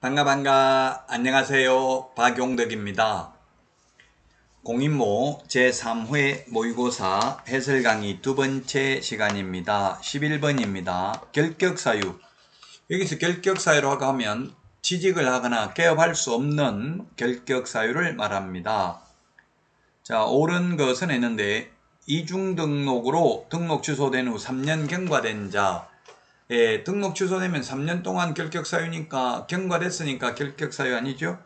반가 안녕하세요. 박용덕입니다. 공인모 제3회 모의고사 해설 강의 두 번째 시간입니다. 11번입니다. 결격사유. 여기서 결격사유라고 하면 취직을 하거나 개업할 수 없는 결격사유를 말합니다. 자, 옳은 것은 했는데 이중등록으로 등록 취소된 후 3년 경과된 자, 등록 취소되면 3년 동안 결격사유니까 경과됐으니까 결격사유 아니죠?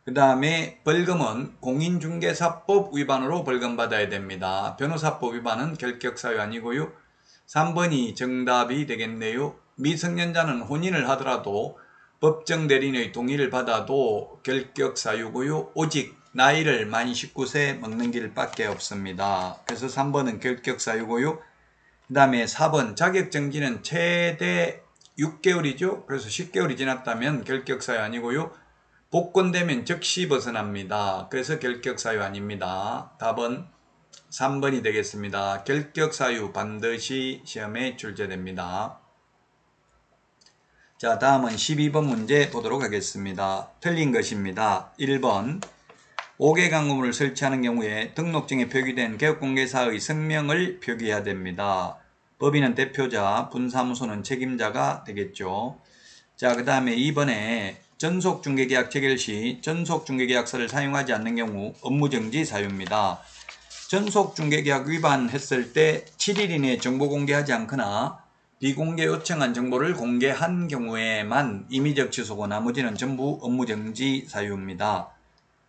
그 다음에 벌금은 공인중개사법 위반으로 벌금받아야 됩니다. 변호사법 위반은 결격사유 아니고요. 3번이 정답이 되겠네요. 미성년자는 혼인을 하더라도 법정 대리인의 동의를 받아도 결격사유고요. 오직 나이를 만 19세 먹는 길밖에 없습니다. 그래서 3번은 결격사유고요. 그 다음에 4번 자격정지는 최대 6개월이죠. 그래서 10개월이 지났다면 결격사유 아니고요. 복권되면 즉시 벗어납니다. 그래서 결격사유 아닙니다. 답은 3번이 되겠습니다. 결격사유 반드시 시험에 출제됩니다. 자, 다음은 12번 문제 보도록 하겠습니다. 틀린 것입니다. 1번 5개 광고물을 설치하는 경우에 등록증에 표기된 개업공개사의 성명을 표기해야 됩니다. 법인은 대표자, 분사무소는 책임자가 되겠죠. 자, 그 다음에 2번에 전속중개계약 체결 시 전속중개계약서를 사용하지 않는 경우 업무정지 사유입니다. 전속중개계약 위반했을 때 7일 이내에 정보 공개하지 않거나 비공개 요청한 정보를 공개한 경우에만 임의적 취소고 나머지는 전부 업무정지 사유입니다.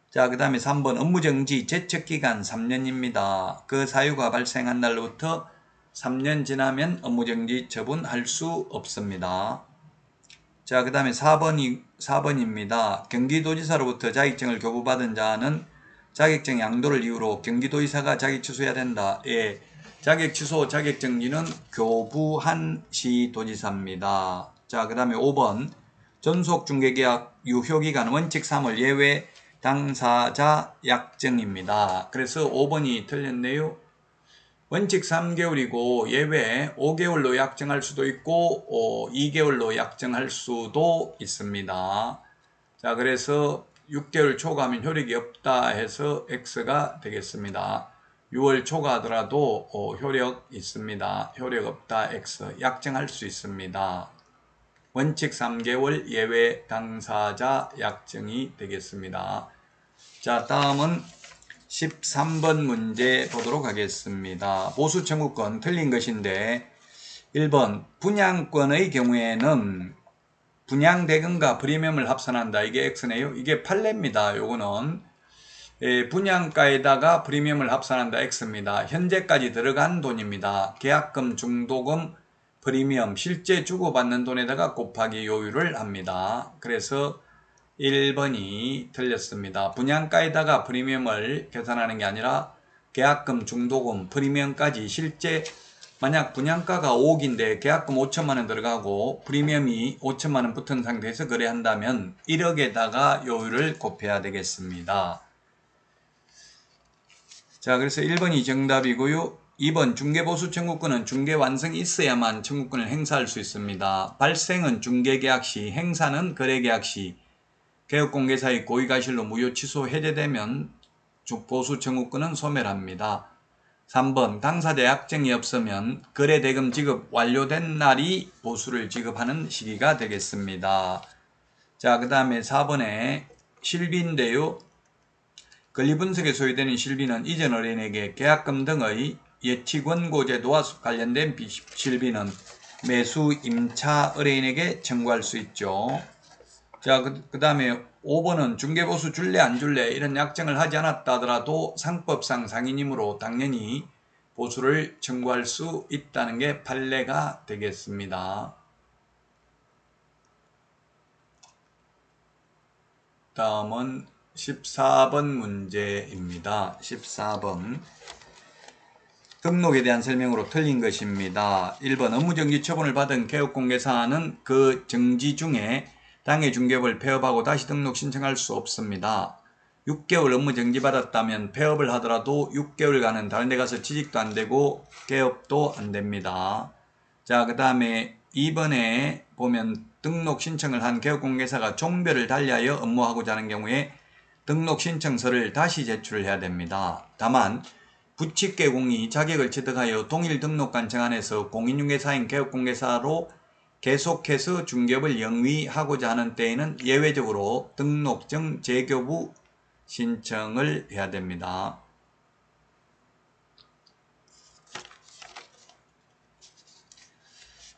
자, 그 다음에 3번 업무정지 제척기간 3년입니다. 그 사유가 발생한 날로부터 3년 지나면 업무정지 처분할 수 없습니다. 자, 그 다음에 4번입니다. 경기도지사로부터 자격증을 교부받은 자는 자격증 양도를 이유로 경기도지사가 자격 취소해야 된다. 예, 자격 취소 자격정지는 교부한 시도지사입니다. 자, 그 다음에 5번 전속중개계약 유효기간 원칙 3월 예외 당사자 약정입니다. 그래서 5번이 틀렸네요. 원칙 3개월이고 예외 5개월로 약정할 수도 있고 2개월로 약정할 수도 있습니다. 자, 그래서 6개월 초과하면 효력이 없다 해서 X가 되겠습니다. 6월 초과하더라도 효력 있습니다. 효력 없다 X. 약정할 수 있습니다. 원칙 3개월 예외 당사자 약정이 되겠습니다. 자, 다음은 13번 문제 보도록 하겠습니다. 보수 청구권 틀린 것인데 1번 분양권의 경우에는 분양대금과 프리미엄을 합산한다. 이게 X네요. 이게 판례입니다. 요거는 분양가에다가 프리미엄을 합산한다. X입니다. 현재까지 들어간 돈입니다. 계약금, 중도금, 프리미엄, 실제 주고받는 돈에다가 곱하기 요율을 합니다. 그래서 1번이 틀렸습니다. 분양가에다가 프리미엄을 계산하는 게 아니라 계약금, 중도금, 프리미엄까지 실제 만약 분양가가 5억인데 계약금 5천만원 들어가고 프리미엄이 5천만원 붙은 상태에서 거래한다면 1억에다가 요율을 곱해야 되겠습니다. 자, 그래서 1번이 정답이고요. 2번 중개보수 청구권은 중개 완성이 있어야만 청구권을 행사할 수 있습니다. 발생은 중개계약 시, 행사는 거래계약 시, 개업공개사의 고의가실로 무효 취소 해제되면 보수 청구권은 소멸합니다. 3번 당사자 약정이 없으면 거래대금 지급 완료된 날이 보수를 지급하는 시기가 되겠습니다. 자, 그 다음에 4번에 실비인데요. 권리분석에 소요되는 실비는 이전 의뢰인에게 계약금 등의 예치권고제도와 관련된 실비는 매수 임차 의뢰인에게 청구할 수 있죠. 자, 그 다음에 5번은 중개보수 줄래 안 줄래 이런 약정을 하지 않았다 하더라도 상법상 상인이므로 당연히 보수를 청구할 수 있다는 게 판례가 되겠습니다. 다음은 14번 문제입니다. 14번 등록에 대한 설명으로 틀린 것입니다. 1번 업무정지 처분을 받은 개업공개사는 그 정지 중에 당해 중개업을 폐업하고 다시 등록 신청할 수 없습니다. 6개월 업무정지 받았다면 폐업을 하더라도 6개월간은 다른 데 가서 취직도 안 되고 개업도 안 됩니다. 자, 그 다음에 2번에 보면 등록 신청을 한 개업공개사가 종별을 달리하여 업무하고자 하는 경우에 등록 신청서를 다시 제출을 해야 됩니다. 다만 부칙개공이 자격을 취득하여 동일 등록관 정안에서 공인중개사인 개업공개사로 계속해서 중개업을 영위하고자 하는 때에는 예외적으로 등록증 재교부 신청을 해야 됩니다.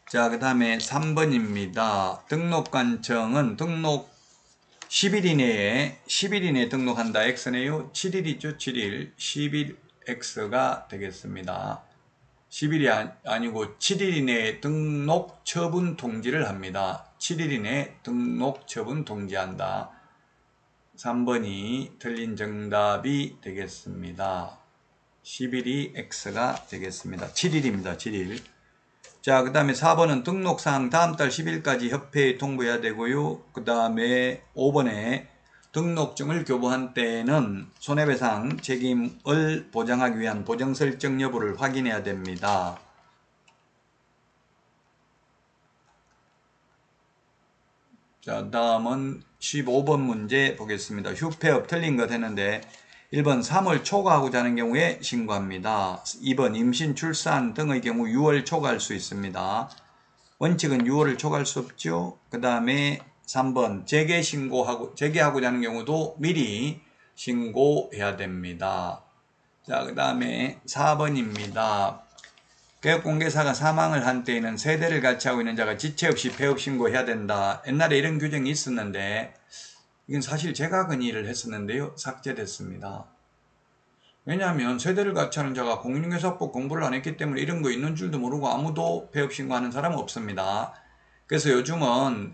자, 그 다음에 3번입니다. 등록관청은 등록 10일 이내에 등록한다. X네요. 7일이죠. 7일. 10일 X가 되겠습니다. 10일이 아니고 7일 이내에 등록 처분 통지를 합니다. 7일 이내에 등록 처분 통지한다. 3번이 틀린 정답이 되겠습니다. 10일이 X가 되겠습니다. 7일입니다. 7일. 자, 그 다음에 4번은 등록사항 다음 달 10일까지 협회에 통보해야 되고요. 그 다음에 5번에 등록증을 교부한 때에는 손해배상 책임을 보장하기 위한 보정 설정 여부를 확인해야 됩니다. 자, 다음은 15번 문제 보겠습니다. 휴폐업 틀린 것 했는데 1번 3월 초과하고자 하는 경우에 신고합니다. 2번 임신, 출산 등의 경우 6월 초과할 수 있습니다. 원칙은 6월을 초과할 수 없죠. 그 다음에 3번 재개하고자 하는 경우도 미리 신고해야 됩니다. 자, 그 다음에 4번입니다. 개업공개사가 사망을 한 때에는 세대를 같이 하고 있는 자가 지체 없이 폐업 신고해야 된다. 옛날에 이런 규정이 있었는데 이건 사실 제가 건의를 했었는데요. 삭제됐습니다. 왜냐하면 세대를 같이 하는 자가 공인중개사법 공부를 안 했기 때문에 이런 거 있는 줄도 모르고 아무도 폐업 신고하는 사람은 없습니다. 그래서 요즘은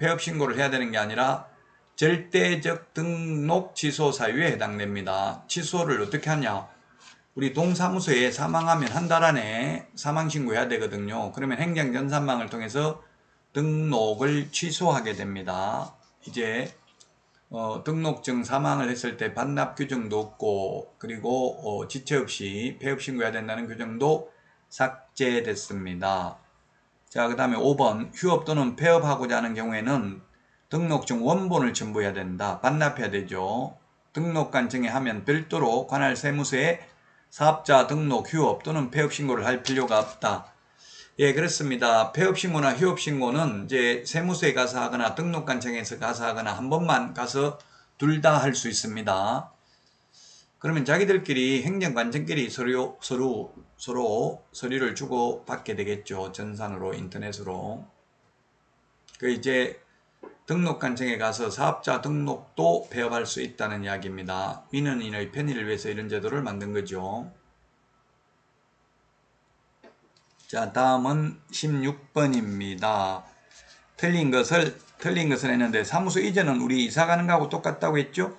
폐업 신고를 해야 되는 게 아니라 절대적 등록 취소 사유에 해당됩니다. 취소를 어떻게 하냐? 우리 동사무소에 사망하면 한 달 안에 사망 신고해야 되거든요. 그러면 행정전산망을 통해서 등록을 취소하게 됩니다. 이제 등록증 사망을 했을 때 반납 규정도 없고 그리고 지체 없이 폐업 신고해야 된다는 규정도 삭제됐습니다. 자, 그 다음에 5번 휴업 또는 폐업하고자 하는 경우에는 등록증 원본을 첨부해야 된다. 반납해야 되죠. 등록관 정의하면 별도로 관할 세무서에 사업자 등록 휴업 또는 폐업 신고를 할 필요가 없다. 예, 그렇습니다. 폐업 신고나 휴업 신고는 이제 세무서에 가서 하거나 등록관청에서 가서 하거나 한 번만 가서 둘 다 할 수 있습니다. 그러면 자기들끼리 행정관청끼리 서로 서류를 주고 받게 되겠죠. 전산으로, 인터넷으로. 그 이제 등록관청에 가서 사업자 등록도 폐업할 수 있다는 이야기입니다. 민원인의 편의를 위해서 이런 제도를 만든 거죠. 자, 다음은 16번입니다. 틀린 것을 했는데 사무소 이전은 우리 이사 가는 거하고 똑같다고 했죠?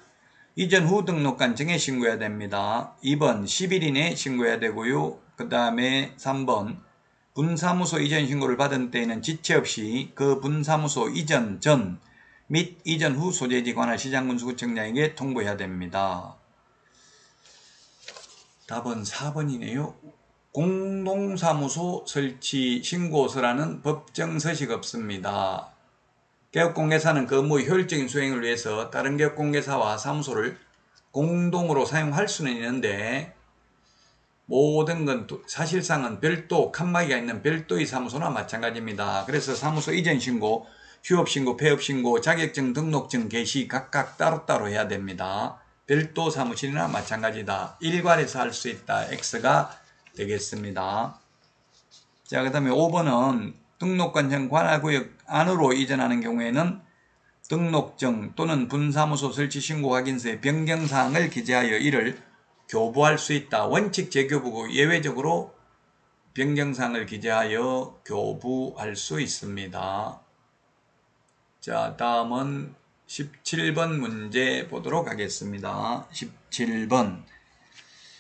이전 후 등록관청에 신고해야 됩니다. 2번 10일 이내에 신고해야 되고요. 그 다음에 3번 분사무소 이전 신고를 받은 때에는 지체 없이 그 분사무소 이전 전 및 이전 후 소재지 관할 시장군수구청장에게 통보해야 됩니다. 답은 4번이네요. 공동사무소 설치 신고서라는 법정 서식 없습니다. 개업공개사는 그 업무의 효율적인 수행을 위해서 다른 개업공개사와 사무소를 공동으로 사용할 수는 있는데 모든 건 사실상은 별도 칸막이가 있는 별도의 사무소나 마찬가지입니다. 그래서 사무소 이전 신고, 휴업 신고, 폐업 신고, 자격증, 등록증 개시 각각 따로따로 해야 됩니다. 별도 사무실이나 마찬가지다. 일괄해서 할 수 있다. X가 되겠습니다. 자, 그 다음에 5번은 등록관청 관할구역 안으로 이전하는 경우에는 등록증 또는 분사무소 설치 신고 확인서의 변경사항을 기재하여 이를 교부할 수 있다. 원칙 재교부고 예외적으로 변경사항을 기재하여 교부할 수 있습니다. 자, 다음은 17번 문제 보도록 하겠습니다. 17번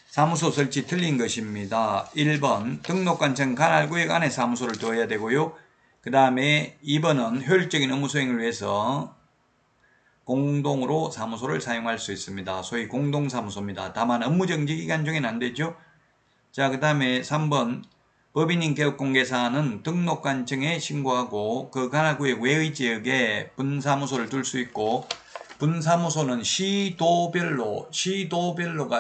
사무소 설치 틀린 것입니다. 1번 등록관청 관할구역 안에 사무소를 둬야 되고요. 그 다음에 2번은 효율적인 업무 수행을 위해서 공동으로 사무소를 사용할 수 있습니다. 소위 공동사무소입니다. 다만 업무정지 기간 중에는 안 되죠. 자, 그 다음에 3번 법인인 개업공개사는 등록관청에 신고하고 그 관할구역 외의 지역에 분사무소를 둘 수 있고, 분사무소는 시도별로가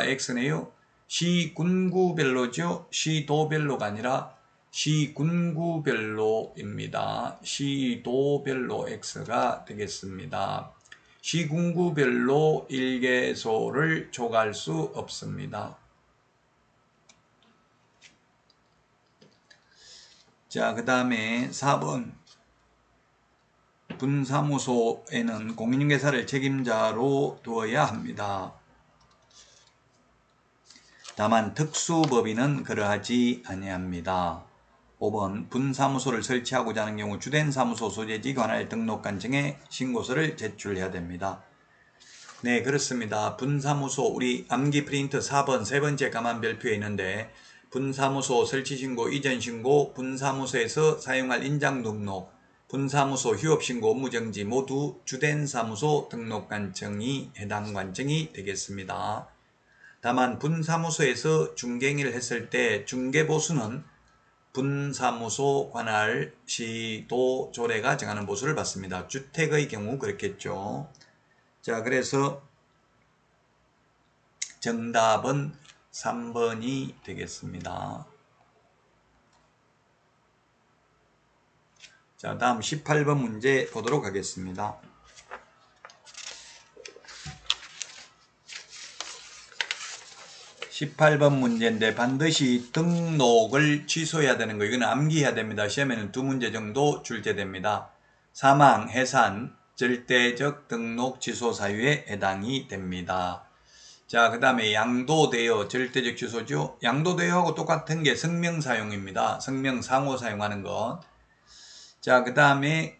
X네요. 시군구별로죠. 시도별로가 아니라 시군구별로입니다. 시도별로 X가 되겠습니다. 시군구별로 일개소를 족할 수 없습니다. 자, 그 다음에 4번. 분사무소에는 공인중개사를 책임자로 두어야 합니다. 다만 특수법인은 그러하지 아니합니다. 5번. 분사무소를 설치하고자 하는 경우 주된 사무소 소재지 관할 등록관청에 신고서를 제출해야 됩니다. 네, 그렇습니다. 분사무소, 우리 암기 프린트 4번 세 번째 가만별표에 있는데, 분사무소 설치신고, 이전신고, 분사무소에서 사용할 인장등록, 분사무소 휴업신고, 업무정지 모두 주된 사무소 등록관청이 해당 관청이 되겠습니다. 다만 분사무소에서 중개행위를 했을 때 중개보수는 분사무소 관할 시도 조례가 정하는 보수를 받습니다. 주택의 경우 그렇겠죠. 자, 그래서 정답은 3번이 되겠습니다. 자, 다음 18번 문제 보도록 하겠습니다. 18번 문제인데 반드시 등록을 취소해야 되는 거, 이거는 암기해야 됩니다. 시험에는 2문제 정도 출제됩니다. 사망, 해산, 절대적 등록 취소 사유에 해당이 됩니다. 자, 그 다음에 양도되어, 절대적 취소죠. 양도되어하고 똑같은 게 성명 사용입니다. 성명 상호 사용하는 것. 자, 그 다음에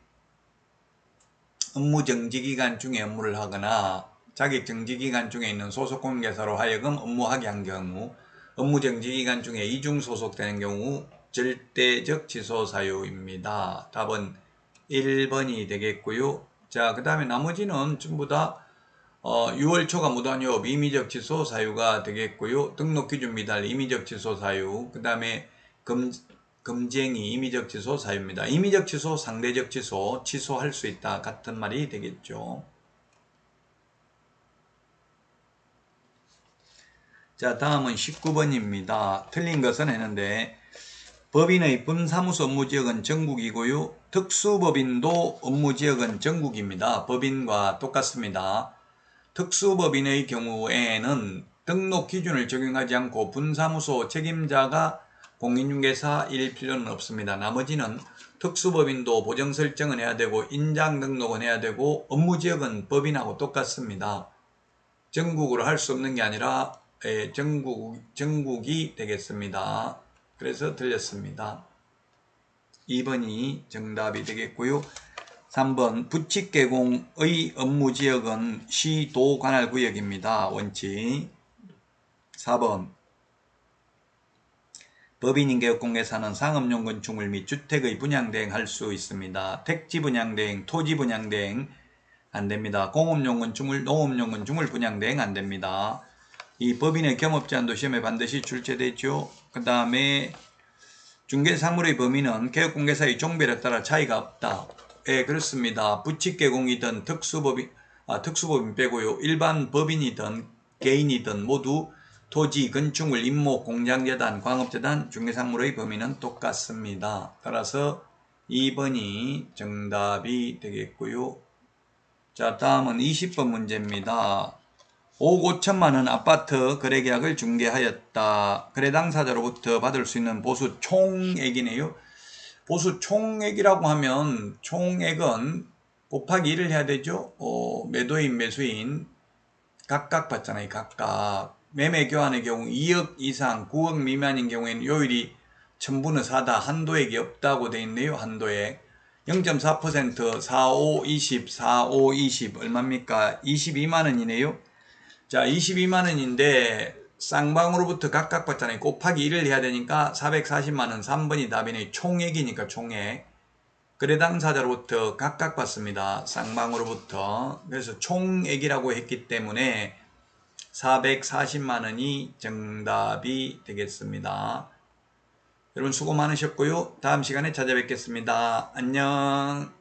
업무 정지기간 중에 업무를 하거나 자격 정지기간 중에 있는 소속공개사로 하여금 업무하게 한 경우, 업무 정지기간 중에 이중 소속되는 경우 절대적 취소 사유입니다. 답은 1번이 되겠고요. 자, 그 다음에 나머지는 전부 다 6월 초과 무단유업 임의적 취소 사유가 되겠고요. 등록기준 미달 임의적 취소 사유, 그 다음에 금지행위 임의적 취소 사유입니다. 임의적 취소, 상대적 취소, 취소할 수 있다 같은 말이 되겠죠. 자, 다음은 19번입니다. 틀린 것은 했는데, 법인의 분사무소 업무지역은 전국이고요. 특수법인도 업무지역은 전국입니다. 법인과 똑같습니다. 특수법인의 경우에는 등록 기준을 적용하지 않고 분사무소 책임자가 공인중개사일 필요는 없습니다. 나머지는 특수법인도 보정 설정은 해야 되고 인장 등록은 해야 되고 업무지역은 법인하고 똑같습니다. 전국으로 할 수 없는 게 아니라 전국이 되겠습니다. 그래서 틀렸습니다. 2번이 정답이 되겠고요. 3번 부칙개공의 업무지역은 시도 관할구역입니다. 원칙. 4번 법인인 개업공개사는 상업용 건축물 및 주택의 분양대행 할 수 있습니다. 택지 분양대행, 토지 분양대행 안됩니다. 공업용 건축물, 농업용 건축물 분양대행 안됩니다. 이 법인의 겸업제한도 시험에 반드시 출제되죠. 그 다음에 중개사물의 범위는 개업공개사의 종별에 따라 차이가 없다. 예, 그렇습니다. 부칙개공이든 특수법인 빼고요. 일반 법인이든 개인이든 모두 토지, 건축물, 임목, 공장재단, 광업재단, 중개사물의 범위는 똑같습니다. 따라서 2번이 정답이 되겠고요. 자, 다음은 20번 문제입니다. 5억 5천만원 아파트 거래계약을 중개하였다. 거래 당사자로부터 받을 수 있는 보수 총액이네요. 보수 총액이라고 하면 총액은 곱하기 1을 해야 되죠. 매도인, 매수인 각각 받잖아요. 각각. 매매 교환의 경우 2억 이상 9억 미만인 경우에는 요율이 1000분의 4다. 한도액이 없다고 되어 있네요. 한도액 0.4% 4, 5, 20 4, 5, 20 얼마입니까? 22만원이네요. 자, 22만원인데 쌍방으로부터 각각 받잖아요. 곱하기 1을 해야 되니까 440만원 3번이 답이네요. 총액이니까 총액. 거래 당사자로부터 각각 받습니다. 쌍방으로부터. 그래서 총액이라고 했기 때문에 440만원이 정답이 되겠습니다. 여러분 수고 많으셨고요. 다음 시간에 찾아뵙겠습니다. 안녕.